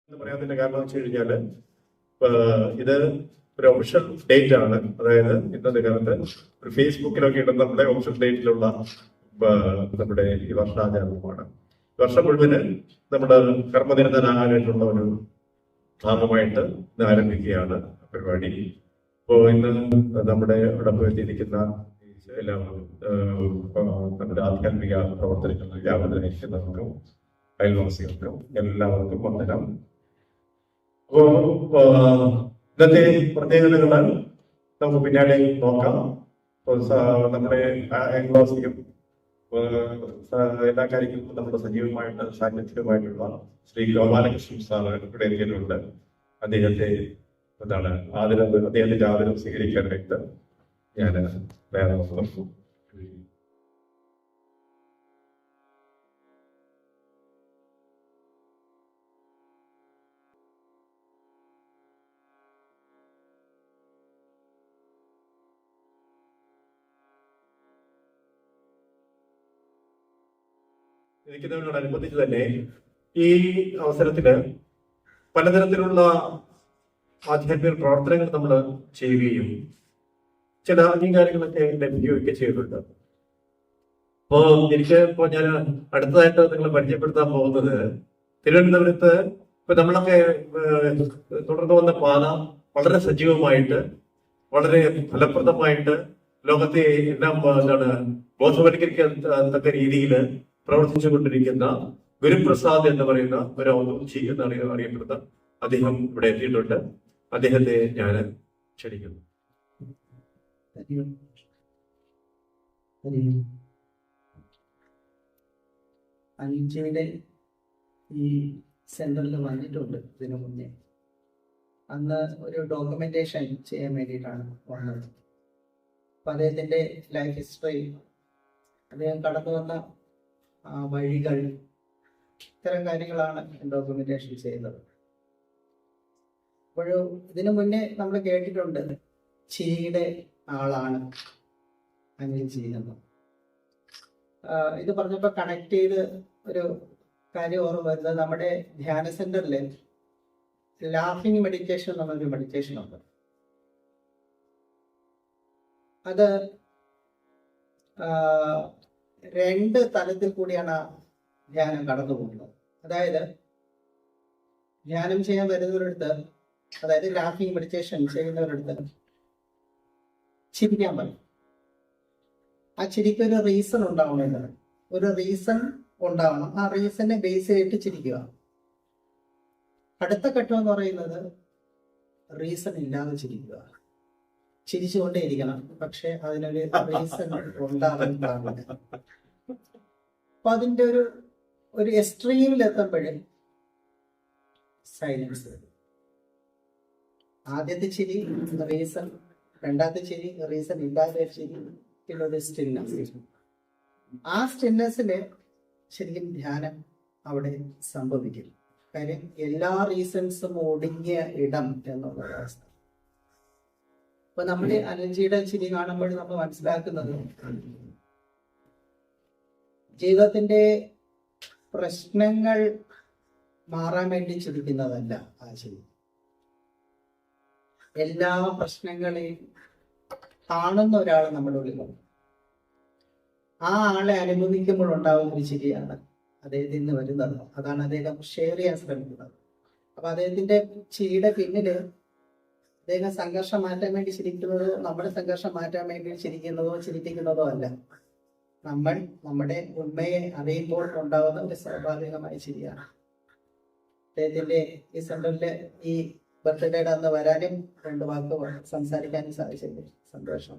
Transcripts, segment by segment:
എന്ന് പറയാത്തതിന്റെ കാരണം വെച്ച് കഴിഞ്ഞാല് ഇത് ഒരു ഒഫീഷ്യൽ ഡേറ്റ് ആണ്. അതായത് ഇന്നത്തെ കാലത്ത് ഒരു ഫേസ്ബുക്കിലൊക്കെ ഇടുന്ന നമ്മുടെ ഒഫീഷ്യൽ ഡേറ്റിലുള്ള നമ്മുടെ ഈ വർഷാചരണമാണ്. വർഷം മുഴുവന് നമ്മുടെ കർമ്മനിരതനാകാനായിട്ടുള്ള ഒരു ഭാഗമായിട്ട് ഇത് ആരംഭിക്കുകയാണ് പരിപാടി. ഇപ്പോൾ ഇന്ന് നമ്മുടെ ഇവിടെ എത്തിയിരിക്കുന്ന എല്ലാവരും നമ്മുടെ ആധ്യാത്മിക പ്രവർത്തനങ്ങളിൽ വ്യാപൃതരായിരിക്കുന്നവർക്കും അയൽവാസികൾക്കും എല്ലാവർക്കും വന്ദനം. അപ്പോ ഇന്നത്തെ പ്രത്യേകതകൾ നമുക്ക് പിന്നാലെ നോക്കാം. നമ്മുടെ അയൽവാസിക്കും എല്ലാ കാര്യങ്ങൾക്കും നമ്മുടെ സജീവമായിട്ട് സാന്നിധ്യമായിട്ടുള്ള ശ്രീ ഗോപാലകൃഷ്ണൻ സാറ് ഇവിടെ എത്തിയിട്ടുണ്ട്. അദ്ദേഹത്തിന്റെ ആദരം സ്വീകരിക്കാനായിട്ട് ഞാൻ വേറെ ഇരിക്കുന്നതിനോടനുബന്ധിച്ച് തന്നെ ഈ അവസരത്തില് പലതരത്തിലുള്ള ആധ്യാത്മിക പ്രവർത്തനങ്ങൾ നമ്മൾ ചെയ്യുകയും ചില അംഗീകാരങ്ങളൊക്കെ ലഭിക്കുകയൊക്കെ ചെയ്തിട്ടുണ്ട്. അപ്പോ ഞാൻ അടുത്തതായിട്ട് നിങ്ങളെ പരിചയപ്പെടുത്താൻ പോകുന്നത് തിരുവനന്തപുരത്ത് ഇപ്പൊ നമ്മളൊക്കെ തുടർന്നു വന്ന പാത വളരെ സജീവമായിട്ട് വളരെ ഫലപ്രദമായിട്ട് ലോകത്തെ എല്ലാം ബോധവൽക്കരിക്കത്തക്ക രീതിയിൽ പ്രവർത്തിച്ചു കൊണ്ടിരിക്കുന്ന ഗുരുപ്രസാദ് എന്ന് പറയുന്ന ഒരു ഔദ്യോഗിക എന്നാണ് അറിയപ്പെടുന്ന അദ്ദേഹം ഇവിടെ എത്തിയിട്ടുണ്ട്. അദ്ദേഹത്തെ ഞാൻ ക്ഷണിക്കുന്നു. അഞ്ചയുടെ ഈ സെന്ററിൽ വന്നിട്ടുണ്ട് ഇതിനു മുന്നേ. അന്ന് ഒരു ഡോക്യുമെന്റേഷൻ ചെയ്യാൻ വേണ്ടിയിട്ടാണ് വന്നത്. അപ്പൊ അദ്ദേഹത്തിന്റെ ലൈഫ് ഹിസ്റ്ററി, അദ്ദേഹം കടന്നു വന്ന വഴികൾ, ഇത്തരം കാര്യങ്ങളാണ് ഡോക്യുമെന്റേഷൻ ചെയ്യുന്നത്. അപ്പോഴും ഇതിനു മുന്നേ നമ്മൾ കേട്ടിട്ടുണ്ട് ചിരിയുടെ ആളാണ് അനിൽ ചെയ്യുന്നത്. ഇത് പറഞ്ഞപ്പോൾ കണക്ട് ചെയ്ത് ഒരു കാര്യം ഓർമ്മ വരുന്നത്, നമ്മുടെ ധ്യാന സെന്ററിൽ ലാഫിംഗ് മെഡിറ്റേഷൻ എന്നൊരു മെഡിറ്റേഷൻ ഉണ്ട്. അത് രണ്ട് തലത്തിൽ കൂടിയാണ് ധ്യാനം കടന്നു പോകുന്നത്. അതായത് ധ്യാനം ചെയ്യാൻ വരുന്നവരടുത്ത്, അതായത് ലാഫിംഗ് മെഡിറ്റേഷൻ ചെയ്യുന്നവരടുത്ത് ചിരിക്കാൻ പറയും. ആ ചിരിക്ക് ഒരു റീസൺ ഉണ്ടാവണമെന്നാണ്. ഒരു റീസൺ ഉണ്ടാവണം. ആ റീസണിനെ ബേസ് ചെയ്തിട്ട് ചിരിക്കുക. അടുത്ത ഘട്ടം എന്ന് പറയുന്നത് റീസൺ ഇല്ലാതെ ചിരിക്കുക. ചിരിച്ചുകൊണ്ടേ ഇരിക്കണം, പക്ഷെ അതിനൊരു റീസൺ ഉണ്ടാവാൻ പാടില്ല. അപ്പൊ അതിന്റെ ഒരു എക്സ്ട്രീമിൽ എത്തുമ്പോഴേ സൈലൻസ്. ആദ്യത്തെ ചിരി റീസൺ, രണ്ടാമത്തെ ചിരി റീസൺ ഇല്ലാതെ ചിരി, പിന്നെ ഒരു സ്റ്റിൽനെസ്. ആ സ്റ്റിൽനെസ്സില് ശരിക്കും ധ്യാനം അവിടെ സംഭവിക്കും. കാര്യം എല്ലാ റീസൺസും ഒടുങ്ങിയ ഇടം എന്നുള്ള അവസ്ഥ. അപ്പൊ നമ്മുടെ അനർജിയുടെ ചിരി കാണുമ്പോൾ നമ്മൾ മനസ്സിലാക്കുന്നത് ജീവിതത്തിന്റെ പ്രശ്നങ്ങൾ മാറാൻ വേണ്ടി ചിരിക്കുന്നതല്ല ആ ചിരി. എല്ലാ പ്രശ്നങ്ങളെയും കാണുന്ന ഒരാൾ നമ്മുടെ ഉള്ളിലുണ്ട്. ആ ആളെ അനുഭവിക്കുമ്പോൾ ഉണ്ടാവുന്ന ഒരു ചിരിയാണ് അദ്ദേഹത്തിൽ നിന്ന് വരുന്നത്. അതാണ് അദ്ദേഹം ഷെയർ ചെയ്യാൻ ശ്രമിക്കുന്നത്. അപ്പൊ അദ്ദേഹത്തിന്റെ ചിരിയുടെ പിന്നില് അദ്ദേഹം സംഘർഷം മാറ്റാൻ വേണ്ടി ചിരിക്കുന്നതോ നമ്മുടെ സംഘർഷം മാറ്റാൻ വേണ്ടി ചിരിപ്പിക്കുന്നതോ അല്ല. നമ്മൾ നമ്മുടെ ഉണ്മയെ അറിയുമ്പോൾ ഉണ്ടാവുന്ന ഒരു സ്വാഭാവികമായ ചിരിയാണ്. അദ്ദേഹത്തിന്റെ ഈ സെന്ററില് ഈ ബർത്ത്ഡേയുടെ അന്ന് വരാനും രണ്ട് വാക്ക് സംസാരിക്കാനും സാധിച്ചത് സന്തോഷം.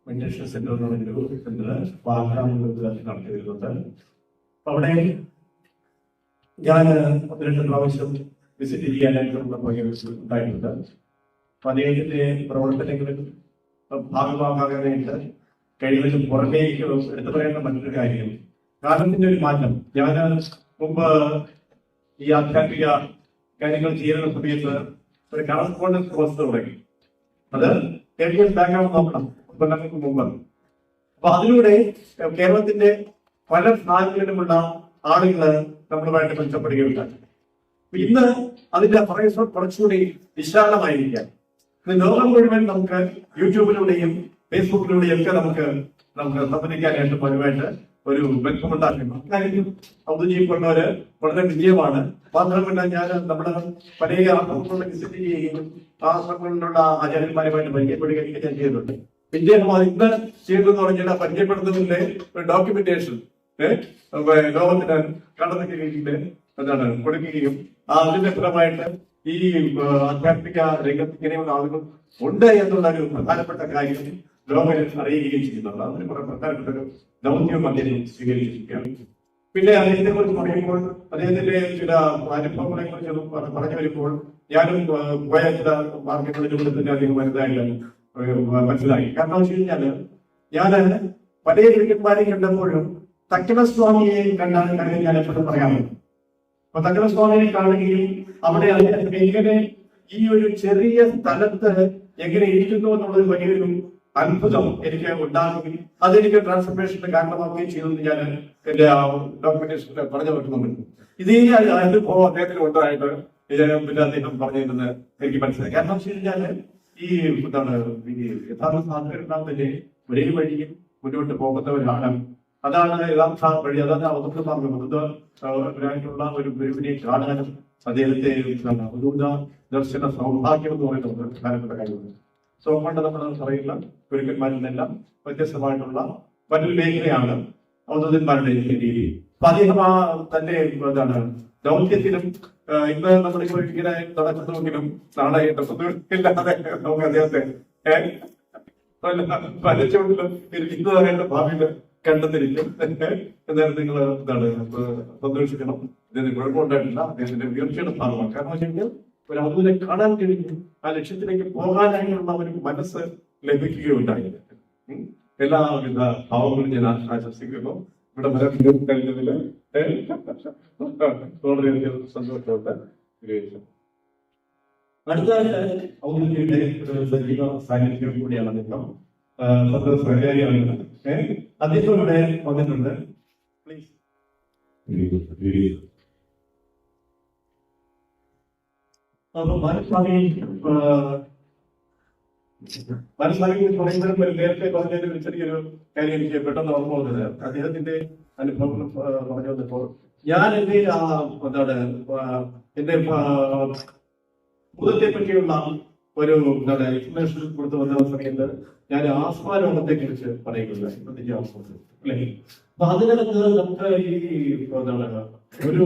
മെഡിറ്റേഷൻ സെന്റർ നടത്തി വരുന്നുണ്ട്. അവിടെ ഞാൻ 12 പ്രാവശ്യം വിസിറ്റ് ചെയ്യാനായിട്ട് ഉണ്ടായിട്ടുണ്ട്. അപ്പൊ അദ്ദേഹത്തിന്റെ പ്രവർത്തനങ്ങളിൽ ഭാഗമാകാനായിട്ട് കഴിവതും പുറമേക്ക് എടുത്തു പറയേണ്ട മറ്റൊരു കാര്യം കാലത്തിന്റെ ഒരു മാറ്റം. ഞാൻ മുമ്പ് ഈ ആധ്യാത്മിക കാര്യങ്ങൾ ചെയ്യുന്ന സമയത്ത് ഒരു കറസ്പോണ്ടൻസ് കോഴ്സ് തുടങ്ങി. അത് കേരളീയ ബാക്ക്ഗ്രൗണ്ട് നോക്കണം കൊല്ലങ്ങൾക്ക് മുമ്പ്. അപ്പൊ അതിലൂടെ കേരളത്തിന്റെ പല ഭാഗങ്ങളിലുമുള്ള ആളുകള് നമ്മളുമായിട്ട് ബന്ധപ്പെടുകയുണ്ടായി. ഇന്ന് അതിന്റെ ഹൊറൈസൺ കുറച്ചുകൂടി വിശാലമായിരിക്കാം. ഇന്ന് ലോകം മുഴുവൻ നമുക്ക് യൂട്യൂബിലൂടെയും ഫേസ്ബുക്കിലൂടെയും ഒക്കെ നമുക്ക് സംബന്ധിക്കാനായിട്ട് പതിവായിട്ട് ഒരു ബന്ധമുണ്ടാക്കുന്നു. അക്കാര്യം ഔദ്യോഗിക കൊണ്ടവര് വളരെ വിജയമാണ്. മാത്രമല്ല ഞാൻ നമ്മുടെ പഴയ ആശ്രമങ്ങളെ വിസിറ്റ് ചെയ്യുകയും ആ ആശ്രമങ്ങളിലുള്ള ആചാര്യന്മാരുമായിട്ട് പരിചയപ്പെടുകയൊക്കെ ഞാൻ ചെയ്തിട്ടുണ്ട്. ഇദ്ദേഹം ഇന്ന് ചെയ്തെന്ന് പറഞ്ഞാൽ പരിചയപ്പെടുത്തുന്നതിന്റെ ഒരു ഡോക്യുമെന്റേഷൻ ലോകത്തിന് കടന്നൊക്കെ രീതിയിൽ എന്താണ് കൊടുക്കുകയും അതിന്റെ ഫലമായിട്ട് ഈ ആധ്യാത്മിക രംഗത്ത് ഇങ്ങനെയുള്ള ആളുകൾ ഉണ്ട് എന്നുള്ള ഒരു പ്രധാനപ്പെട്ട കാര്യം ലോകം അറിയുകയും ചെയ്യുന്നുണ്ട്. അതിന് കുറെ പ്രധാനപ്പെട്ട ഒരു ദൗത്യം അദ്ദേഹം സ്വീകരിച്ചിരിക്കുകയാണ്. പിന്നെ അദ്ദേഹത്തെ കുറിച്ച് പറയുമ്പോൾ അദ്ദേഹത്തിന്റെ ചില അനുഭവങ്ങളെ കുറിച്ച് പറഞ്ഞു വരുമ്പോൾ ഞാനും പോയ ചില മാർഗങ്ങളിലൂടെ തന്നെ അദ്ദേഹം വലുതായിട്ട് മനസ്സിലാക്കി. കാരണം വെച്ച് കഴിഞ്ഞാല് ഞാന് പല ക്രിക്കറ്റ്മാരെയും കണ്ടപ്പോഴും തക്കണസ്വാമിയെ കണ്ടാണ് ഞാൻ എപ്പോഴും പറയാറുണ്ട്. അപ്പൊ തക്കണസ്വാമിയെ കാണുകയും അവിടെ അദ്ദേഹത്തിന് എങ്ങനെ ഈ ഒരു ചെറിയ സ്ഥലത്ത് എങ്ങനെ ഇരിക്കുന്നു എന്നുള്ളൊരു വലിയൊരു അത്ഭുതം എനിക്ക് ഉണ്ടാകുകയും അതെനിക്ക് ട്രാൻസ്ഫർമേഷന്റെ കാരണമാവുകയും ചെയ്തെന്ന് ഞാൻ എന്റെ ഡോക്യുമെന്റേഷനിൽ പറഞ്ഞു വെക്കുന്നുണ്ട്. ഇതേ അനുഭവം അദ്ദേഹത്തിന് ഉണ്ടായിട്ട് പിന്നെ അദ്ദേഹം പറഞ്ഞിരുന്നത് എനിക്ക് മനസ്സിലായി. കാരണം വെച്ച് കഴിഞ്ഞാല് ഈ എന്താണ് ഈ യഥാർത്ഥ സാധനത്തിന്റെ ഒരേ വഴിയിൽ മുന്നോട്ട് പോകുന്നവരാണ്. അതാണ് യഥാർത്ഥ വഴി. അതാണ് അവർക്ക് പറഞ്ഞത് ആയിട്ടുള്ള ഒരു ഗുരുവിനെ കാണാനും അദ്ദേഹത്തെ ഒരു ദർശന സൗഭാഗ്യം എന്ന് പറയുന്നത് പ്രധാനപ്പെട്ട കാര്യമാണ്. സോ കൊണ്ട് നമ്മൾ പറയുന്ന ഗുരുക്കന്മാരിൽ നിന്നെല്ലാം വ്യത്യസ്തമായിട്ടുള്ള മറ്റൊരു മേഖലയാണ് ഔദ്യോഗികന്മാരുടെ രീതി. അപ്പൊ അദ്ദേഹം ആ തന്റെ എന്താണ് ദൗത്യത്തിലും ഇന്ന് നമ്മളിപ്പോ ഇങ്ങനെ നടക്കുന്നുവെങ്കിലും നാളെ ഇല്ലാതെ നമുക്ക് അദ്ദേഹത്തെ പലച്ചുകൊണ്ടിലും ഇരിക്കുന്നതായിട്ട് ഭാവിയില് കണ്ടെന്നിരിക്കും. എന്നാലും നിങ്ങൾ എന്താണ് സന്തോഷിക്കണം. അദ്ദേഹത്തിന് കുഴപ്പമുണ്ടായിട്ടില്ല. അദ്ദേഹത്തിന്റെ ഉയർച്ചയുടെ ഭാഗമാണ്. കാരണം വെച്ച് കഴിഞ്ഞാൽ ഒരു അതുവിനെ കാണാൻ കഴിഞ്ഞു ആ ലക്ഷ്യത്തിലേക്ക് പോകാനായിട്ടുള്ള ഒരു മനസ്സ് ലഭിക്കുകയുണ്ടായി. എല്ലാവിധ ഭാവങ്ങളും ഞാൻ ആശംസിക്കുന്നു. ഇവിടെ കഴിഞ്ഞതില് വളരെയധികം സന്തോഷമുണ്ട്. അടുത്തതായിട്ട് ഔദ്യോഗികയുടെ സജീവ സാന്നിധ്യം കൂടിയാണ് അദ്ദേഹം. സഹകാരിയാണ്. അദ്ദേഹം ഇവിടെ വന്നിട്ടുണ്ട്. പ്ലീസ്. അപ്പൊ മനസ്സാമി പറയുന്നതിന് നേരത്തെ പറഞ്ഞതിന് ചെറിയൊരു കാര്യം എനിക്ക് പെട്ടെന്ന് ഓർമ്മ വന്നത് അദ്ദേഹത്തിന്റെ അനുഭവം പറഞ്ഞു വന്നപ്പോൾ ഞാൻ എന്റെ എന്താണ് എന്റെ ഭൂതത്തെ പറ്റിയുള്ള ഒരു എന്താണ് ഇൻഫർമേഷൻ കൊടുത്തു വന്ന സമയത്ത് ഞാൻ ആസ്മ രോഗത്തെ കുറിച്ച് പറയുകയുണ്ടായി. അല്ലെ? അപ്പൊ അതിനകത്ത് നമുക്ക് ഈ എന്താണ് ഒരു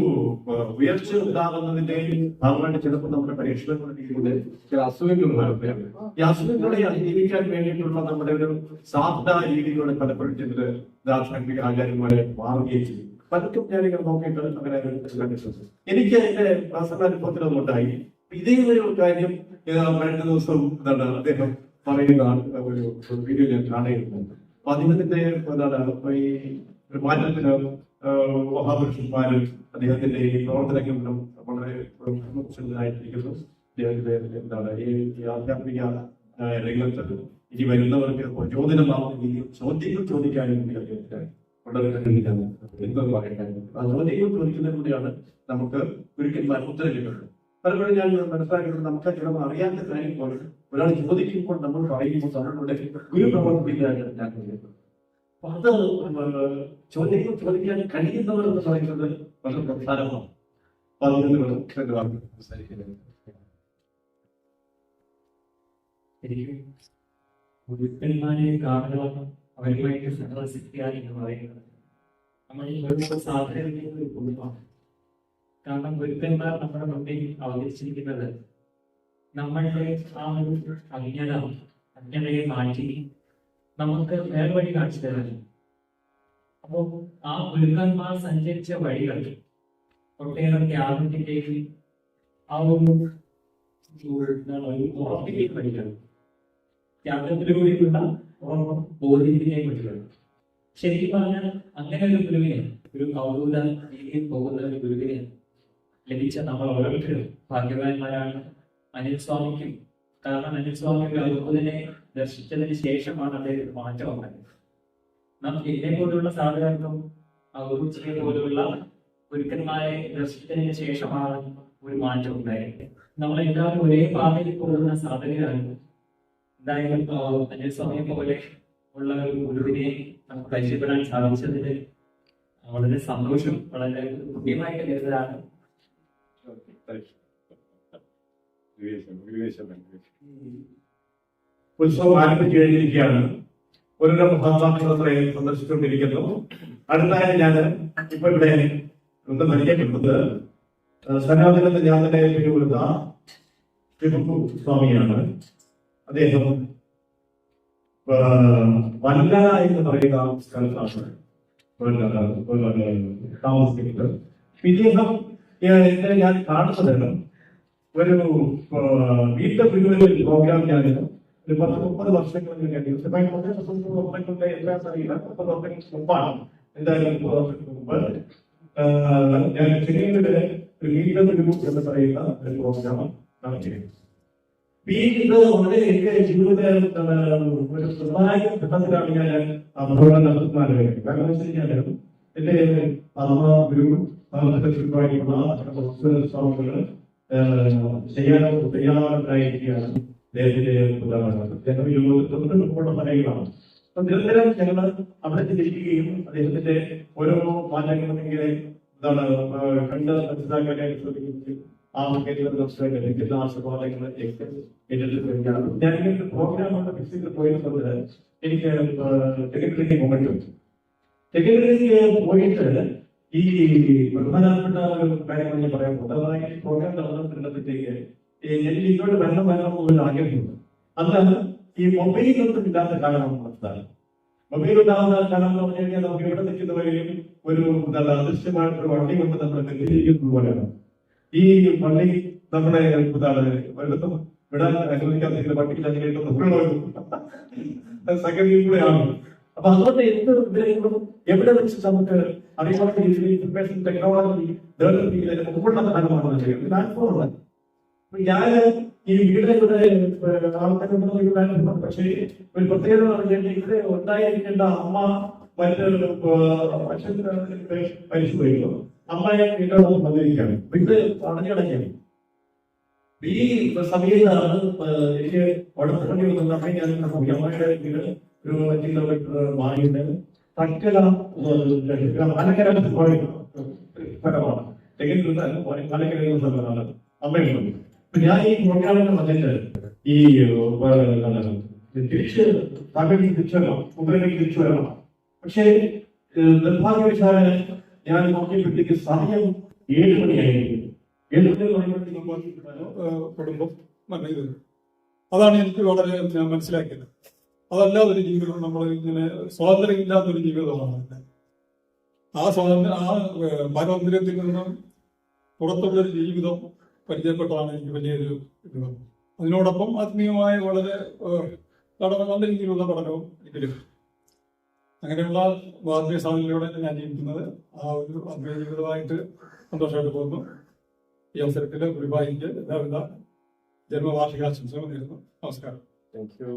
ഉയർച്ച ഉണ്ടാകുന്നതിന്റെ ഭാഗമായിട്ട് ചിലപ്പോൾ നമ്മുടെ പരീക്ഷണങ്ങളിലൂടെ ചില അസുഖങ്ങൾ വരുന്നതാണ്. ഈ അസുഖങ്ങളെ അതിജീവിക്കാൻ വേണ്ടിയിട്ടുള്ള നമ്മുടെ ഒരു സാധ്യത രീതികളെ പലപ്പോഴും ചിലത് ദാർശനിക ആചാര്യന്മാരെ മാറുകയും ചെയ്യും. പലർക്കും ഞാനിങ്ങനെ നോക്കിയിട്ട് അങ്ങനെ എനിക്ക് എന്റെ പേഴ്സണൽ അനുഭവത്തിലൊന്നും ഉണ്ടായി. ഇതേ ഒരു കാര്യം കഴിഞ്ഞ ദിവസം എന്താണ് അദ്ദേഹം പറയുന്ന ഒരു വീഡിയോ ഞാൻ കാണുന്നുണ്ട്. അപ്പൊ അദ്ദേഹത്തിന്റെ എന്താണ് ഈ ഒരു മാറ്റത്തിന് മഹാപുരുഷന്മാരും അദ്ദേഹത്തിന്റെ ഈ പ്രവർത്തനങ്ങളിലും വളരെ പ്രമുഖനായിട്ടിരിക്കുന്നു. അദ്ദേഹത്തിന്റെ എന്താണ് ഈ ആധ്യാത്മിക രംഗത്ത് ഇനി വരുന്നവർക്ക് പ്രചോദനമാവുന്ന രീതിയിൽ ചോദ്യങ്ങൾ ചോദിക്കാനും കൂടി അദ്ദേഹത്തിന് വളരെ കഴിവിലാണ് എന്തെന്ന് പറയാനും ആ ചോദ്യങ്ങൾ ചോദിക്കുന്നതിലൂടെയാണ് നമുക്ക് ഗുരുക്കന്മാർ ഉത്തരം ലഭിക്കുന്നത്. പലപ്പോഴും ഞാൻ മനസ്സിലാക്കിയിട്ട് നമുക്ക് ചിലപ്പോൾ അറിയാത്ത കാര്യം പോലും ഒരാൾ ചോദിക്കുമ്പോൾ നമ്മൾ പറയുമ്പോൾ നമ്മളുടെ ഗുരു പ്രവർത്തിപ്പിക്കാനാണ് ഞാൻ പറയുന്നത്. അപ്പൊ അത് ചോദ്യങ്ങൾ ചോദിക്കാൻ കഴിയുന്നവർ എന്ന് പറയുന്നത് വളരെ പ്രധാനമാണ്. ഗുരുക്കന്മാരെ കാണുക അവരുമായിട്ട് സഹവസിക്കുക എന്ന് പറയുന്നത് നമ്മൾ സാധാരണ ഒരു കുടുംബമാണ്. കാരണം ഗുരുക്കന്മാർ നമ്മുടെ മുന്നിൽ അവതരിച്ചിരിക്കുന്നത് നമ്മളുടെ ആ ഒരു അജ്ഞതയെ മാറ്റി നമുക്ക് വേറെ വഴി കാണിച്ചു തരുന്നു. അപ്പോൾ ആ ഗുരുക്കന്മാർ സഞ്ചരിച്ച വഴികൾ ഒട്ടേറെ ത്യാഗത്തിന്റെയും ആ ഒരു ഓർമ്മയിലേക്ക് വഴികൾ, ത്യാഗത്തിലൂടെയുള്ള ബോധ്യത്തിലേക്ക് വഴികൾ. ശരിക്കും പറഞ്ഞാൽ അങ്ങനെ ഒരു ഗുരുവിനെ, ഒരു കൗതുക രീതിയിൽ പോകുന്ന ഒരു ഗുരുവിനെ ലഭിച്ച നമ്മൾ ഓരോരുത്തരും ഭാഗ്യവാന്മാരാണ്. അനിൽ സ്വാമിക്കും, കാരണം അനിൽ സ്വാമി ഗുരുവിനെ ദർശിച്ചതിന് ശേഷമാണ് അദ്ദേഹം ഒരു മാറ്റം ഉണ്ടായത്. നാം ഇതിനെ പോലുള്ള സാധനങ്ങൾക്കും ഗുരുജിയെ പോലുള്ള ഗുരുക്കന്മാരെ ദർശിച്ചതിന് ശേഷമാണ് ഒരു മാറ്റം ഉണ്ടായത്. നമ്മളെല്ലാവരും ഒരേ പാതയിൽ പോകുന്ന സാധകരാണ്. എന്തായാലും അനിൽ സ്വാമിയെ പോലെ ഉള്ള ഒരു ഗുരുവിനെ നമുക്ക് പരിചയപ്പെടാൻ സാധിച്ചതിൽ വളരെ സന്തോഷം, വളരെ പുണ്യമായിട്ട് കരുതലാണ്. ഉത്സവം ആരംഭിച്ചു കഴിഞ്ഞിരിക്കുകയാണ്. ഒരു മഹാക്ഷേത്രത്തെ സന്ദർശിച്ചുകൊണ്ടിരിക്കുന്നു. അടുത്തായി ഞാൻ ഇപ്പൊ ഇവിടെ ഒന്ന് പരിചയപ്പെടുന്നത് സനാതനത്തെ ഞാൻ തന്നെ കൊടുത്ത സ്വാമിയാണ്. അദ്ദേഹം വല്ല എന്ന് പറയുന്ന സ്ഥലത്താണ് താമസിക്കുന്നത്. ഇദ്ദേഹം ഞാൻ കാണുന്നത് ഒരു വീട്ടിലെ ഗുരുവിന്റെ പ്രോഗ്രാം ഞാൻ ഒരു 10-30 വർഷങ്ങളിൽ അറിയില്ല, 30 വർഷങ്ങൾക്ക് മുമ്പാണ്. എന്തായാലും 30 വർഷങ്ങൾക്ക് മുമ്പ് ഞാൻ ചെന്നൈയിലെ ഒരു വീട്ടിലെ ഗുരു എന്ന് പറയുന്ന ഒരു പ്രോഗ്രാം നടത്തിയിരുന്നു. ഇത് വളരെ എന്റെ ജീവിതത്തിലെ ഒരു നിർണായക ഘട്ടത്തിലാണ് ഞാൻ ഭഗവാൻ നടത്തുന്നത്. കാരണം വെച്ച് കഴിഞ്ഞാൽ എന്റെ ഗുരു സ്വാമികൾ ചെയ്യാനായിട്ടായിരിക്കുകയാണ് അദ്ദേഹത്തിന്റെ പറയുകയാണ്. അപ്പൊ നിരന്തരം ഞങ്ങൾ അവിടെ ചിന്തിക്കുകയും അദ്ദേഹത്തിന്റെ ഓരോ മാറ്റങ്ങളും ഇങ്ങനെ എന്താണ് കണ്ട് മനസ്സിലാക്കാനായിട്ട് ശ്രമിക്കുകയും ആ ഞാനിങ്ങനെ പ്രോഗ്രാം ഫിക്സ് ചെയ്ത് പോയിരുന്നത് എനിക്ക് സെക്രട്ടറിക്ക് പോയിട്ട് ഈ പ്രധാനപ്പെട്ട ഒരു കാര്യങ്ങൾ ഞാൻ പറയാൻ പോകുന്നത്. അതായത് പ്രോഗ്രാം നടന്നിട്ടുള്ളപ്പോഴത്തേക്ക് എനിക്ക് ഇങ്ങോട്ട് വരണം ഒരു ആഗ്രഹമുണ്ട്. അന്ന് ഈ മൊബൈലൊന്നും ഇല്ലാത്ത കാലമാണ് മനസ്സിലായത്. മൊബൈൽ ഉണ്ടാകുന്ന കാലം എന്ന് പറഞ്ഞു കഴിഞ്ഞാൽ നമുക്ക് ഇവിടെ നിൽക്കുന്നവരെയും ഒരു അദൃശ്യമായിട്ടൊരു വണ്ടി കൊണ്ട് നമ്മൾ നെല്ലിരിക്കുന്നത് പോലെയാണ്. ഈ പള്ളി നമ്മുടെ ഒരിടത്തും വിടാൻ അനുവദിക്കാത്ത പട്ടിക്ക് സംഗതിയും കൂടെയാണ്. അപ്പൊ അതുകൊണ്ട് എന്ത് വിവരങ്ങളും എവിടെ വെച്ച് നമുക്ക് അറിയാവുന്ന രീതിയിൽ ഇൻഫർമേഷൻ ടെക്നോളജി മുമ്പുള്ള കാലമാണ് ചെയ്യുന്നത്. ഞാൻ ഈ വീടിനെ ആൾക്കാർ പക്ഷേ ഒരു പ്രത്യേകത പറഞ്ഞാൽ ഇവിടെ ഉണ്ടായിരിക്കേണ്ട അമ്മ മറ്റൊരു മരിച്ചുപോയിരുന്നു. അമ്മയെ വീട്ടിലോട്ട് വന്നിരിക്കുകയാണ്. ഇത് അടഞ്ഞടങ്ങിയാണ്. ഈ സമയത്താണ് എനിക്ക് ഉടമ്പടി വന്നിട്ടുണ്ടെങ്കിൽ ഞാൻ അമ്മയുടെ വീട് ഒരു 5 കിലോമീറ്റർ മാറിയിട്ട് തക്കല മലക്കര സ്ഥലമാണ്. മലക്കര സ്ഥലമാണ് അമ്മയുണ്ട്. ഞാൻ ഈ പ്രോഗ്രാമിന് വന്നിട്ട് ഈ തിരിച്ച് തകഴി തിരിച്ചു വരണം, മുമ്പിലേക്ക് തിരിച്ചു വരണം. പക്ഷേ നിർഭാഗ്യവശാല് ഞാൻ നോക്കിയപ്പോഴത്തേക്ക് സമയം 7 മണിയായിരിക്കും. 7 മണി കുടുംബം മരണ അതാണ് എനിക്ക് വളരെ ഞാൻ മനസ്സിലാക്കിയത്. അതല്ലാതൊരു ജീവിതം നമ്മൾ ഇങ്ങനെ സ്വാതന്ത്ര്യം ഇല്ലാത്തൊരു ജീവിതമാണ്. ആ പാരമ്പര്യത്തിൽ നിന്നും പുറത്തുള്ളൊരു ജീവിതം പരിചയപ്പെട്ടതാണ് എനിക്ക് വലിയൊരു ഇത്. അതിനോടൊപ്പം ആത്മീയമായ വളരെ നല്ല രീതിയിലുള്ള പഠനവും ഇതിലും അങ്ങനെയുള്ള ആത്മീയ സാധനങ്ങളിലൂടെ ഞാൻ ജീവിക്കുന്നത്. ആ ഒരു ആത്മീയ ജീവിതമായിട്ട് സന്തോഷമായിട്ട് പോകുന്നു. ഈ അവസരത്തിൽ ഗുരുവായൂരിക്ക് എല്ലാവിധ ജന്മവാർഷികാശംസകൾ നേരുന്നു. നമസ്കാരം. Thank you.